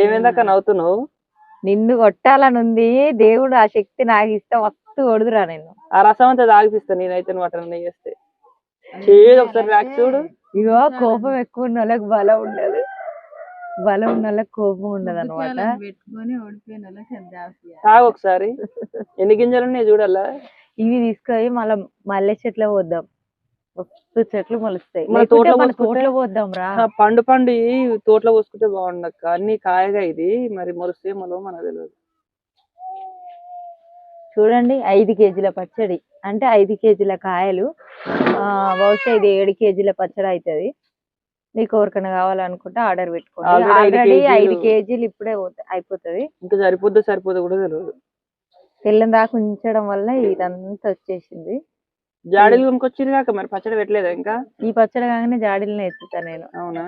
ఏమైందక్క నవ్వుతున్నావు? నిన్ను కొట్టాలని ఉంది. దేవుడు ఆ శక్తి నాకు ఇస్తే మస్తు కొడుదురా నేను. ఆ రసం అంతా తాగిపిస్తా నేనైతే నువ్వు అట్లా నెయ్యి చేస్తే. చేయదు ఒకసారి రాకి చూడు. ఇగో కోపం ఎక్కువ ఉన్న వాళ్ళకి బలం ఉండదు, బలం ఉన్న వాళ్ళకి కోపం ఉండదు అనమాట. తాగు ఒకసారి. ఎన్ని గింజలు ఉన్నాయి చూడాలా. ఇవి తీసుకొని మళ్ళీ మల్లె చెట్లు పోద్దాం, మస్తు చెట్లు మొలుస్తాయి. మన తోటలో పోద్దాం రా. పండు తోటలో పోసుకుంటే బాగుండక్క. అన్ని కాయగా ఇది మరి మొలిస్తే మొలవ మనకు తెలియదు. చూడండి 5 కేజీల పచ్చడి అంటే 5 కేజీల కాయలు. బహుశా ఇది 7 కేజీల పచ్చడి అవుతుంది. మీకు ఎవరికైనా కావాలనుకుంటే ఆర్డర్ పెట్టుకోండి. ఆల్రెడీ 5 కేజీలు ఇప్పుడే అయిపోతుంది. ఇంకా సరిపోదు కూడా తెలియదు. తెల్లం దాకా ఉంచడం వల్ల ఇదంతా వచ్చేసింది. జాడీలు కొనుక్కొచ్చిరు కాక మరి పచ్చడి పెట్టలేదా ఇంకా? ఈ పచ్చడి కాగానే జాడీలనే ఎత్తుతా నేను. అవునా?